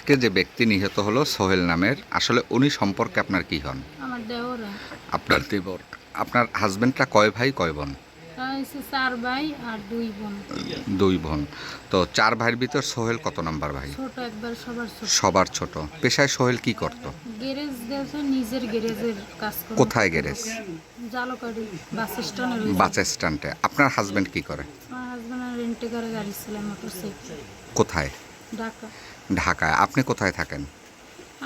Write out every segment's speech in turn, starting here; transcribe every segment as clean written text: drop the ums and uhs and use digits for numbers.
আজকে যে ব্যক্তি নিহত হলো সোহেল নামের, আসলে উনি সম্পর্কে আপনার কি হন? আমার দেওর আপনার দেবর। আপনার হাজবেন্ডরা কয় ভাই কয় বোন? হচ্ছে 4 ভাই আর 2 বোন। দুই বোন। তো চার ভাইয়ের ভিতর সোহেল কত নাম্বার ভাই? ছোট একবার সবার ছোট। সবার ছোট। পেশায় সোহেল কি করত? গ্যারেজ দিয়েছে, নিজের গ্যারেজের কাজ করে। কোথায় গ্যারেজ? জালকাড়ি বাস স্ট্যান্ডে। বাস স্ট্যান্ডে। আপনার হাজবেন্ড কি করে? আমার হাজবেন্ড রেন্টে করে গাড়ি ছিল, মোটরসাইকেল। কোথায়? ঢাকা। ঢাকায়। আপনি কোথায় থাকেন?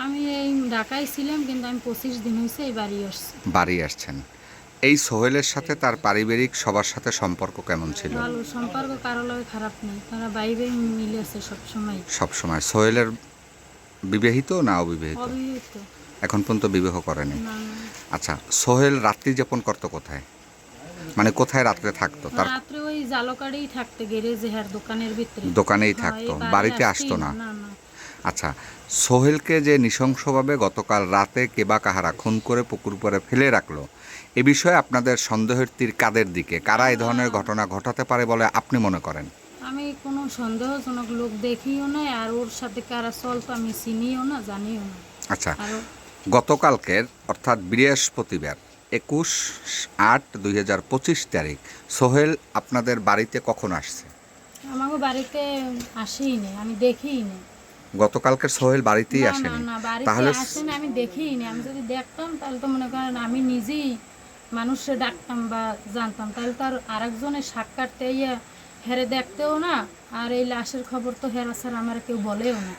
আমি এই ঢাকায় ছিলাম, কিন্তু আমি 25 দিন হয়েছে এই বাড়ি আসছি। বাড়ি আসছেন। এই সোহেলের সাথে তার পারিবারিক সবার সাথে সম্পর্ক কেমন ছিল? ভালো সম্পর্ক, কারো লাগে খারাপ নেই, তারা ভাই ভাই মিলে আছে সবসময়। সবসময়। সোহেলের বিবাহিত না অবিবাহিত? অবিবাহিত। এখন পর্যন্ত বিবাহ করেনি। না না, আচ্ছা, সোহেল রাত্রি যাপন করতো কোথায়? মানে কোথায় রাত্রে থাকতো? তার রাত্রে ওই জালকাড়েই থাকতে, গ্যারেজে হ্যার দোকানের ভিতরে। দোকানেই হ্যাঁ, থাকতো, এই বাড়ি বাড়িতে আসতেই আসতো না? না না। আচ্ছা, সোহেলকে যে নৃশংসভাবে গতকাল রাতে কে বা কাহারা খুন করে পুকুর পাড়ে ফেলে রাখলো, এ বিষয়ে আপনাদের সন্দেহের তীর কাদের দিকে? কারা এই ধরনের ঘটনা ঘটাতে পারে বলে আপনি মনে করেন? আমি কোনো সন্দেহজনক লোক দেখিও না, আর ওর সাথে কারা চলতো আমি চিনিও না, জানিও না। আচ্ছা, আর গতকালকের অর্থাৎ বৃহস্পতিবার 21/8/2025 তারিখ সোহেল আপনাদের বাড়িতে কখন আসছে? আমাকে বাড়িতে আসেই নেই, আমি দেখিই নেই। গতকালকের সোহেল বাড়িতেই না না আসেনি? না, বাড়িতে তাহলে আসে না, আমি দেখিই নি। আমি যদি দেখতাম তাহলে তো মনে করেন আমি নিজেই মানুষে ডাকতাম বা জানতাম, তাহলে তো আর আরেকজনের সাক্ষাৎ ইয়ে হেরে দেখতেও না, আর এই লাশের খবর তো হেরা স্যার আমার কেউ বলেও না।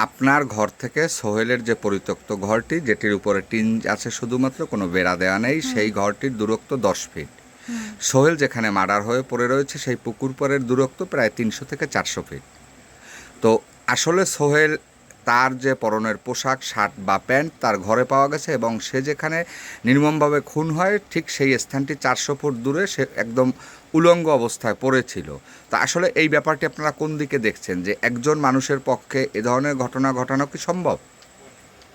আপনার ঘর থেকে সোহেলের যে পরিত্যক্ত ঘরটি, যেটির উপরে টিন আছে শুধুমাত্র, কোনো বেড়া দেওয়া নেই, সেই ঘরটির দূরত্ব 10 ফিট। সোহেল যেখানে মার্ডার হয়ে পড়ে রয়েছে সেই পুকুর পাড়ের দূরত্ব প্রায় 300 থেকে 400 ফিট। তো আসলে সোহেল তার যে পরনের পোশাক, শার্ট বা প্যান্ট তার ঘরে পাওয়া গেছে, এবং সে যেখানে নির্মমভাবে খুন হয় ঠিক সেই স্থানটি 400 ফুট দূরে সে একদম উলঙ্গ অবস্থায় পড়েছিল। তা আসলে এই ব্যাপারটি আপনারা কোন দিকে দেখছেন, যে একজন মানুষের পক্ষে এ ধরনের ঘটনা ঘটানো কি সম্ভব?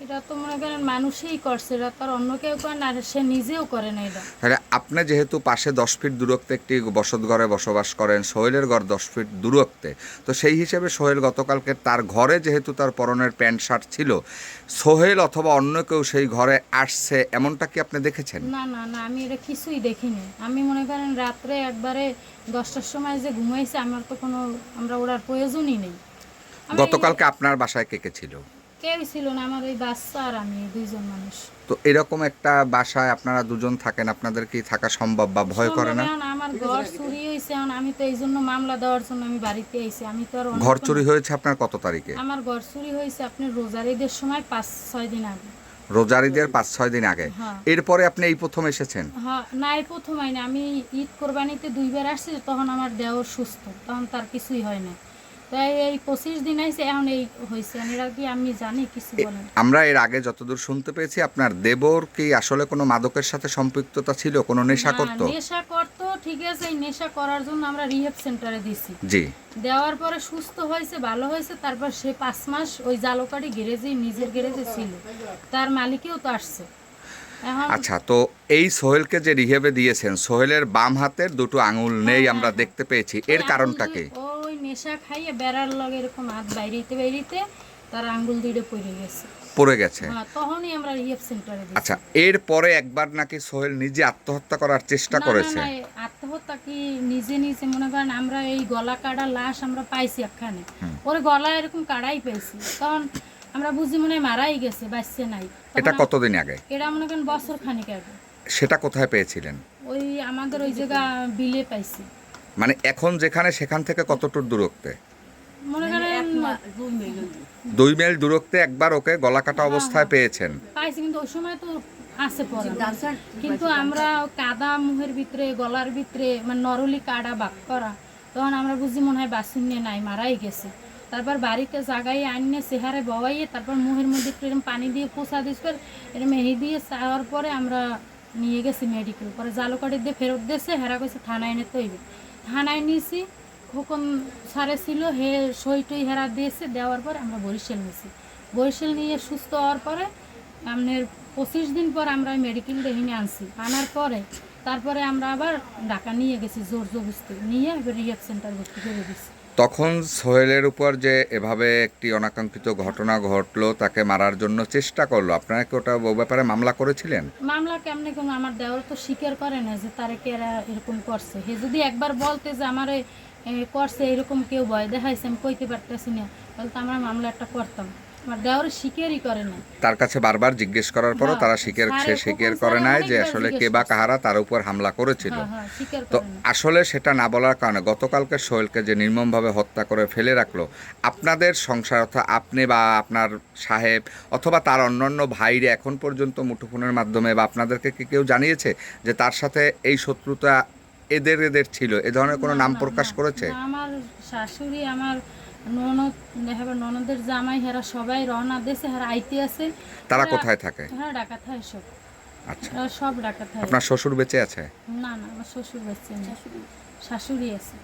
এটা তো মনে করেন মানুষই করছে, এটা তো আর অন্য কেউ করে না, আর সে নিজেও করে না এটা। তাহলে আপনি যেহেতু পাশে 10 ফিট দূরত্বে একটি বসত ঘরে বসবাস করেন, সোহেলের ঘর 10 ফিট দূরত্বে, তো সেই হিসেবে সোহেল গতকালকে তার ঘরে যেহেতু তার পরনের প্যান্ট শার্ট ছিল, সোহেল অথবা অন্য কেউ সেই ঘরে আসছে এমনটা কি আপনি দেখেছেন? না না না, আমি এটা কিছুই দেখিনি। আমি মনে করেন রাত্রে একবারে 10টার সময় যে ঘুমাইছে, আমার তো কোনো আমরা ওড়ার প্রয়োজনই নেই। আমি গতকালকে আপনার বাসায় কে কে ছিল? কেউই ছিল না, আমার ওই বাচ্চা আর আমি, এই 2জন মানুষ। তো এরকম একটা বাসায় আপনারা দুজন থাকেন, আপনাদের কি থাকা সম্ভব বা ভয় করে সম্ভব, না? এখন আমার ঘর চুরি হয়েছে, এখন আমি তো এই জন্য মামলা দেওয়ার জন্য আমি বাড়িতে আইছি। আমি তো আর অন্য ঘর কোনো- চুরি হয়েছে আপনার কত তারিখে? আমার ঘর চুরি হয়েছে আপনার রোজার ঈদের সময় 5-6 দিন আগে। রোজার ঈদের 5-6 দিন আগে। হ্যাঁ এরপরে আপনি এই প্রথম এসেছেন? হ্যাঁ, না এই প্রথম আইনি। আমি ঈদ কোরবানিতে 2বার আসছি, তখন আমার দেওর সুস্থ, তখন তার কিছুই হয় না। তাই এই 25 দিন আইছে, এখন এই হয়েছে। এরা কি আমি জানি কিছু বলেন? আমরা এর আগে যতদূর শুনতে পেয়েছি আপনার দেবর কি আসলে কোনো মাদকের সাথে সম্পৃক্ততা ছিল, কোনো নেশা না, করতো? নেশা করতো, ঠিক আছে। এই নেশা করার জন্য আমরা রিহেব সেন্টারে দিছি। জি। দেওয়ার পরে সুস্থ হয়েছে, ভালো হয়েছে। তারপর সে 5 মাস ওই জালকাড়ি গ্যারেজে, নিজের গ্যারেজে ছিল। তার মালিকেও তো আসছে এখন। আচ্ছা, তো এই সোহেলকে যে রিহেবে দিয়েছেন, সোহেলের বাম হাতের দুটো আঙুল নেই আমরা দেখতে পেয়েছি, এর ওই কারণটা আঙ্গুল কি? ওই নেশা খাইয়ে বেড়ার লগে এরকম হাত বাইরিতে বাইরিতে তার আঙ্গুল দুইটা পড়ে গেছে। পড়ে গেছে? হ্যাঁ, তখনই আমরা রিহেব সেন্টারে দিছি। আচ্ছা, এরপরে একবার নাকি সোহেল নিজে আত্মহত্যা করার চেষ্টা না না করেছে? না, আত্মহত্যা কি নিজে নিজে মনে করেন, আমরা এই গলা কাটা লাশ আমরা পাইছি একখানে, ওর গলা এরকম কাটাই পেয়েছি, তখন আমরা বুঝি মনে হয় মারাই গেছে, বাঁচছে নাই। এটা কতদিন আগে? এটা মনে করেন বছর খানিক আগে। সেটা কোথায় পেয়েছিলেন? ওই আমাদের ওই জায়গা বিলে পাইছি। মানে এখন যেখানে, সেখান থেকে কতটুকু দূরত্বে? মনে করেন 2 মাইল দূরত্বে একবার ওকে গলা কাটা অবস্থায় পেয়েছেন? পাইছি, কিন্তু ওই সময় তো আছে পরে, কিন্তু আমরা কাদা মুহের ভিতরে, গলার ভিতরে, মানে নরলি কাটা বাক করা, তখন আমরা বুঝি মনে হয় বাসুন নিয়ে নাই, মারাই গেছে। তারপর বাড়িতে জাগাই আনিয়ে চেহারে বওয়াইয়ে, তারপর মুহের মধ্যে একটু এরকম পানি দিয়ে পোষা দিস করে এরকম মেহি দিয়ে চাওয়ার পরে আমরা নিয়ে গেছি মেডিকেল। পরে জালুকাটি দিয়ে ফেরত দিয়েছে, হেরা কইছে থানায় এনে তৈরি। থানায় নিয়েছি, খোকন সারে ছিল, হে সই টই হেরা দিয়েছে, দেওয়ার পর আমরা বরিশাল নিয়েছি। বরিশাল নিয়ে সুস্থ হওয়ার পরে আপনার 25 দিন পর আমরা মেডিকেল দেখিনে আনছি। আনার পরে তারপরে আমরা আবার ঢাকা নিয়ে গেছি, জোর জবস্তি নিয়ে রিহেব সেন্টার ভর্তি করে দিছি। তখন সোহেলের উপর যে এভাবে একটি অনাকাঙ্ক্ষিত ঘটনা ঘটলো, তাকে মারার জন্য চেষ্টা করলো, আপনারা কি ওটা ও ব্যাপারে মামলা করেছিলেন? মামলা কেমনে কোন আমার দেওর তো স্বীকার করে না যে তারে কেরা এরকম করছে। হে যদি একবার বলতে যে আমারে করছে এরকম কেউ ভয় দেখাইছে, আমি কইতে পারতেছি না, তাহলে তো আমরা মামলা একটা করতাম। আমার দেওর স্বীকারই করে না। তার কাছে বারবার জিজ্ঞেস করার পরও তারা সে স্বীকার করে নাই যে আসলে কে বা কাহারা তার উপর হামলা করেছিল। স্বীকার তো করে না। আসলে সেটা না বলার কারণে গতকালকে সোহেলকে যে নির্মমভাবে হত্যা করে ফেলে রাখলো, আপনাদের সংসার অর্থাৎ আপনি বা আপনার সাহেব অথবা তার অন্যান্য ভাইরে এখন পর্যন্ত মুঠোফোনের মাধ্যমে বা আপনাদেরকে কি কেউ জানিয়েছে যে তার সাথে এই শত্রুতা এদের ছিল, এ ধরনের কোনো নাম প্রকাশ করেছে? না, আমার শাশুড়ি, আমার ননদ, ননদের জামাই, হেরা সবাই রওনা দেশে, হেরা আইতে আছে। তারা কোথায় থাকে? হ্যাঁ, ডাকাত হয় সব। আচ্ছা, সব ডাকাত হয়। আপনার শ্বশুর বেঁচে আছে? না না, আমার শ্বশুর বাচ্চা নেই, শাশুড়ি আছে।